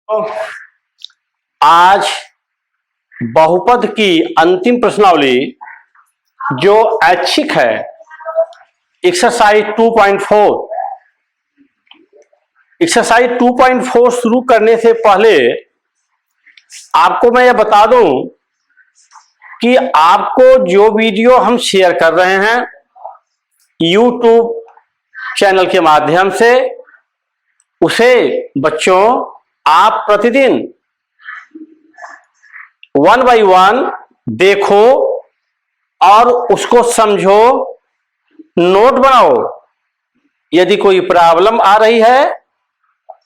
तो आज बहुपद की अंतिम प्रश्नावली जो ऐच्छिक है एक्सरसाइज 2.4। एक्सरसाइज 2.4 शुरू करने से पहले आपको मैं यह बता दूं कि आपको जो वीडियो हम शेयर कर रहे हैं YouTube चैनल के माध्यम से, उसे बच्चों आप प्रतिदिन 1 by 1 देखो और उसको समझो, नोट बनाओ। यदि कोई प्रॉब्लम आ रही है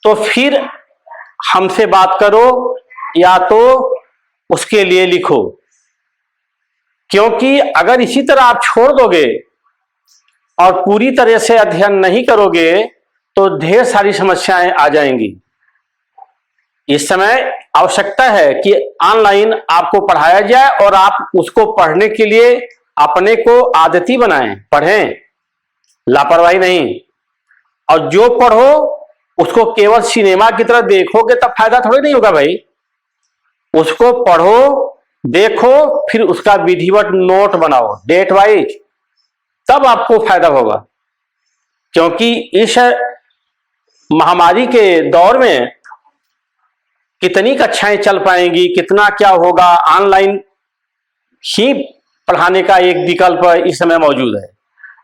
तो फिर हमसे बात करो या तो उसके लिए लिखो, क्योंकि अगर इसी तरह आप छोड़ दोगे और पूरी तरह से अध्ययन नहीं करोगे तो ढेर सारी समस्याएं आ जाएंगी। इस समय आवश्यकता है कि ऑनलाइन आपको पढ़ाया जाए और आप उसको पढ़ने के लिए अपने को आदती बनाएं, पढ़ें, लापरवाही नहीं। और जो पढ़ो उसको केवल सिनेमा की तरह देखोगे तब फायदा थोड़ी नहीं होगा भाई। उसको पढ़ो, देखो, फिर उसका विधिवत नोट बनाओ डेट वाइज, तब आपको फायदा होगा। क्योंकि इस महामारी के दौर में कितनी कक्षाएं चल पाएंगी, कितना क्या होगा, ऑनलाइन ही पढ़ाने का एक विकल्प इस समय मौजूद है।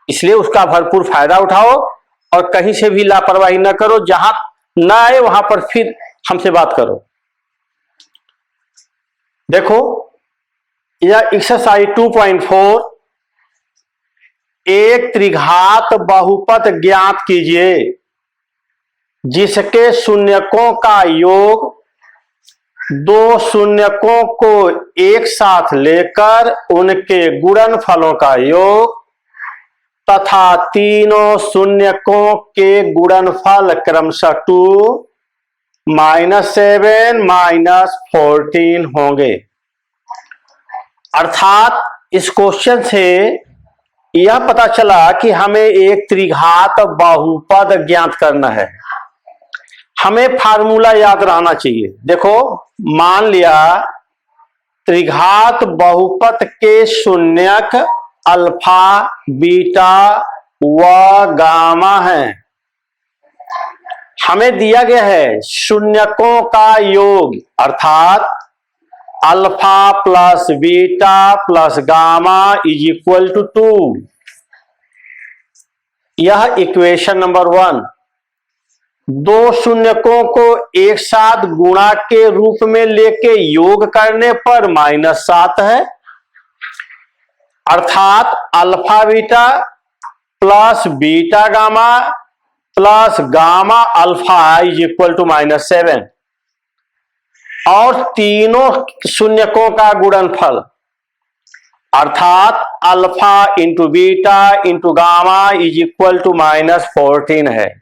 इसलिए उसका भरपूर फायदा उठाओ और कहीं से भी लापरवाही न करो। जहां ना आए वहां पर फिर हमसे बात करो। देखो, यह एक्सरसाइज 2.4, एक त्रिघात बहुपद ज्ञात कीजिए जिसके शून्यकों का योग दो शून्यकों को एक साथ लेकर उनके गुणनफलों का योग तथा तीनों शून्यकों के गुणनफल क्रमशः 2, -7, -14 होंगे। अर्थात इस क्वेश्चन से यह पता चला कि हमें एक त्रिघात बहुपद ज्ञात करना है। हमें फार्मूला याद रहना चाहिए। देखो, मान लिया त्रिघात बहुपद के शून्यक अल्फा, बीटा व गामा हैं। हमें दिया गया है शून्यकों का योग, अर्थात alpha plus beta plus gamma is equal to 2। यह इक्वेशन नंबर 1। दो शून्यकों को एक साथ गुणा के रूप में लेके योग करने पर -7 है। अर्थात alpha beta plus beta gamma plus gamma alpha is equal to -7। और तीनों शून्यकों का गुणनफल अर्थात alpha into beta into gamma is equal to -14 है।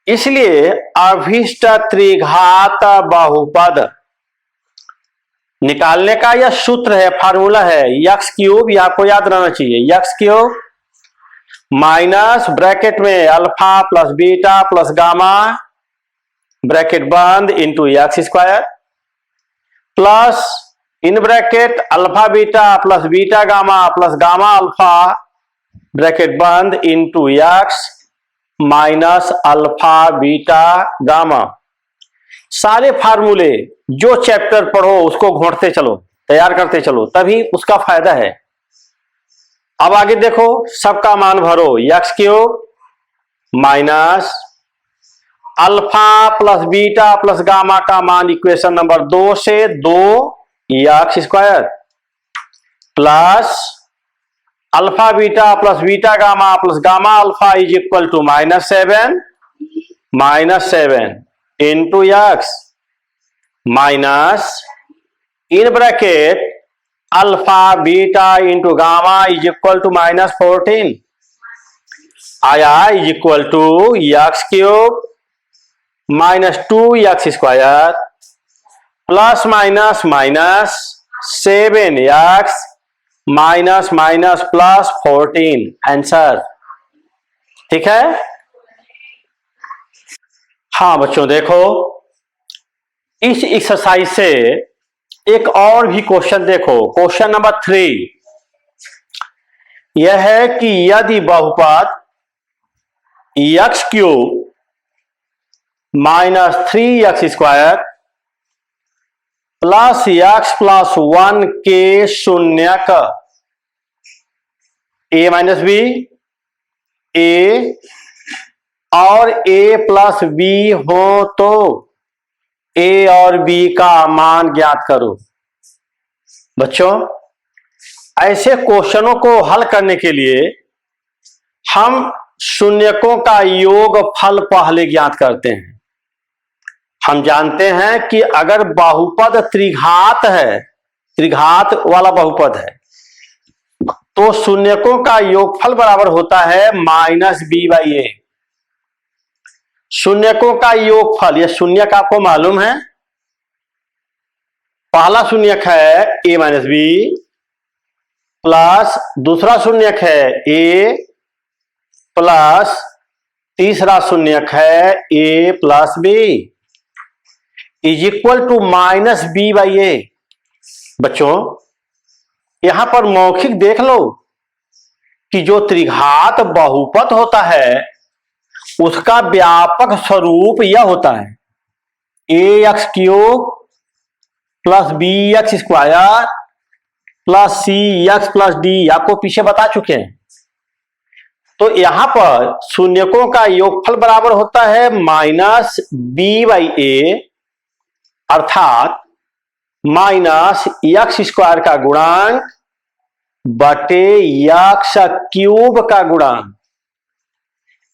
इसलिए अभीष्ट त्रिघात बहुपद निकालने का यह सूत्र है, फार्मूला है यक्स क्यूब। यह आपको याद रहना चाहिए, यक्स क्यूब माइनस ब्रैकेट में alpha plus beta plus gamma bracket बंद into x square plus in bracket alpha beta plus beta gamma plus gamma alpha bracket बंद into x minus alpha beta gamma. सारे फार्मूले जो chapter पढ़ो उसको घोंटते चलो, तैयार करते चलो, तभी उसका फायदा है। अब आगे देखो, सबका मान भरो। X cube minus alpha plus beta plus gamma का मान इक्वेशन नंबर 2 से 2 x square plus alpha beta plus beta gamma plus gamma alpha is equal to -7 into x minus in bracket alpha beta into gamma is equal to -14 आया is equal to x cube -2 x square plus minus minus 7 x minus minus plus 14 answer. ठीक है। हाँ बच्चों देखो, इस exercise से एक और भी क्वेश्चन देखो, क्वेश्चन नंबर 3 यह है कि यदि बहुपद x cube -3x² plus x plus 1 के शून्यक a माइनस बी ए और a प्लस बी हो तो a और b का मान ज्ञात करो। बच्चों, ऐसे क्वेश्चनों को हल करने के लिए हम शून्यकों का योग फल पहले ज्ञात करते हैं। हम जानते हैं कि अगर बहुपद त्रिघात है, त्रिघात वाला बहुपद है, तो शून्यकों का योगफल बराबर होता है -b/a। शून्यकों का योगफल, यह शून्यक आपको मालूम है, पहला शून्यक है a माइनस बी प्लस दूसरा शून्यक है a प्लस तीसरा शून्यक है a plus B is equal to -b/a। बच्चों, यहां पर मौखिक देख लो कि जो त्रिघात बहुपद होता है उसका व्यापक स्वरूप यह होता है ax³ plus bx² plus cx plus d। आपको पीछे बता चुके हैं। तो यहां पर शून्यकों का योगफल बराबर होता है -b/a, अर्थात -x² का गुणांक बटे x³ का गुणांक।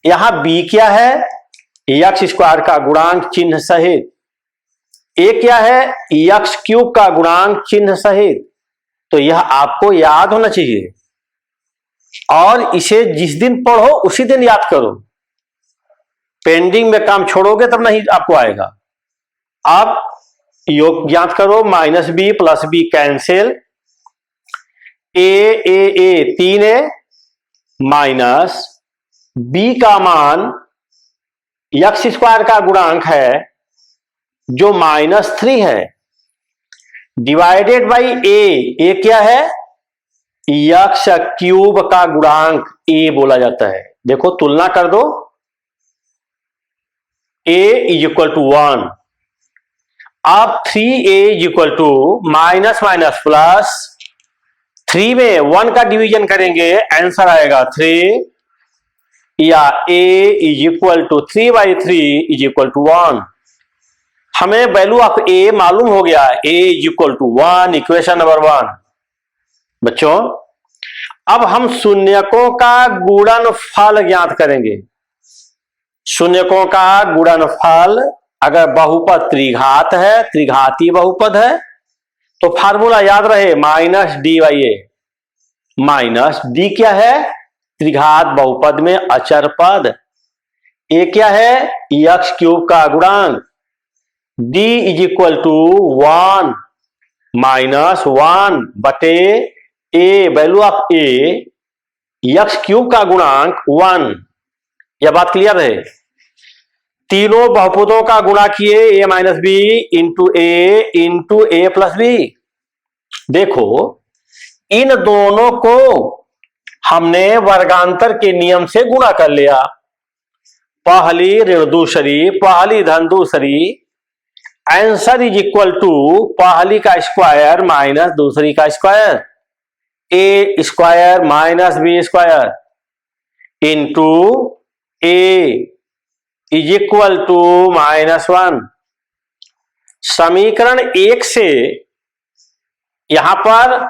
यहां b क्या है? x² का गुणांक चिन्ह सहित। a क्या है? x³ का गुणांक चिन्ह सहित। तो यह आपको याद होना चाहिए और इसे जिस दिन पढ़ो उसी दिन याद करो। पेंडिंग में काम छोड़ोगे तब नहीं आपको आएगा। अब योग ज्ञात करो, -b plus b cancel, a 3a minus b का मान x² का गुणांक है जो -3 है, डिवाइडेड बाई a क्या है? x³ का गुणांक a बोला जाता है। देखो तुलना कर दो, a इज इक्वल टू 1। अब 3a is equal to minus minus plus, 3 में 1 का डिवीजन करेंगे आंसर आएगा 3, या a is equal to 3/3 is equal to 1। हमें वैल्यू ऑफ a मालूम हो गया, a is equal to 1, equation number 1। बच्चों, अब हम शून्यकों का गुणनफल ज्ञात करेंगे। शून्यकों का गुणनफल, अगर बहुपद त्रिघात है, त्रिघातीय बहुपद है, तो फार्मूला याद रहे -d/a। माइनस d क्या है? त्रिघात बहुपद में अचर पद। a क्या है? x³ का गुणांक। d is equal to 1 minus 1 बटे a, value of a x³ का गुणांक 1। यह बात क्लियर है? तीनों बहुपदों का गुणा किए a minus B into a plus B. देखो, इन दोनों को हमने वर्गांतर के नियम से गुणा कर लिया। पहली ऋण दूसरी, पहली धन दूसरी, आंसर इज इक्वल टू पहली का स्क्वायर माइनस दूसरी का square, a² minus b² into a is equal to -1। समीकरण 1 से यहां पर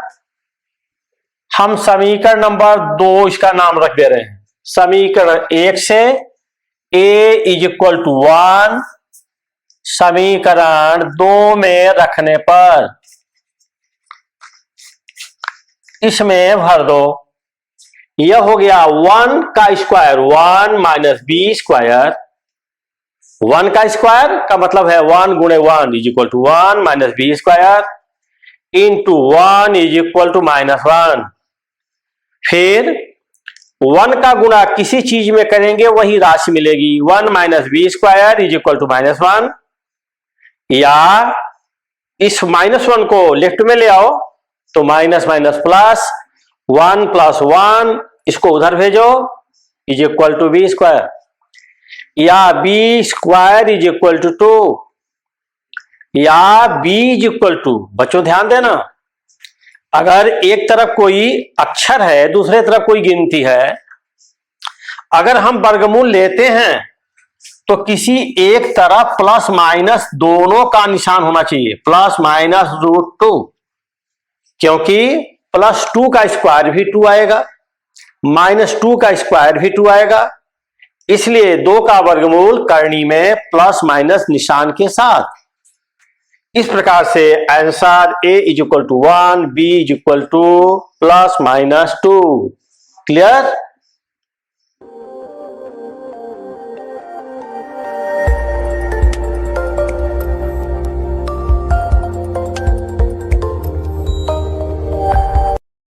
हम समीकरण नंबर 2 इसका नाम रख दे रहे हैं। समीकरण 1 से a इज इक्वल टू 1, समीकरण 2 में रखने पर इसमें भर दो। यह हो गया 1 का स्क्वायर 1 माइनस b²। 1 का स्क्वायर का मतलब है 1 गुणे 1 is equal to 1 minus b² into 1 is equal to -1। फिर 1 का गुणा किसी चीज में करेंगे वही राशि मिलेगी, 1 minus b² is equal to -1 या इस -1 को लेफ्ट में ले आओ तो माइनस माइनस प्लस, 1 + 1 इसको उधर भेजो is equal to B square, या B square is equal to 2, या बी इज इक्वल टू, बच्चों ध्यान देना, अगर एक तरफ कोई अक्षर है दूसरे तरफ कोई गिनती है, अगर हम वर्गमूल लेते हैं तो किसी एक तरफ प्लस माइनस दोनों का निशान होना चाहिए, +-√2, क्योंकि +2 का स्क्वायर भी 2 आएगा, -2 का स्क्वायर भी 2 आएगा, इसलिए 2 का वर्गमूल करनी में प्लस माइनस निशान के साथ। इस प्रकार से आंसर A = 1, B = +-2। क्लियर?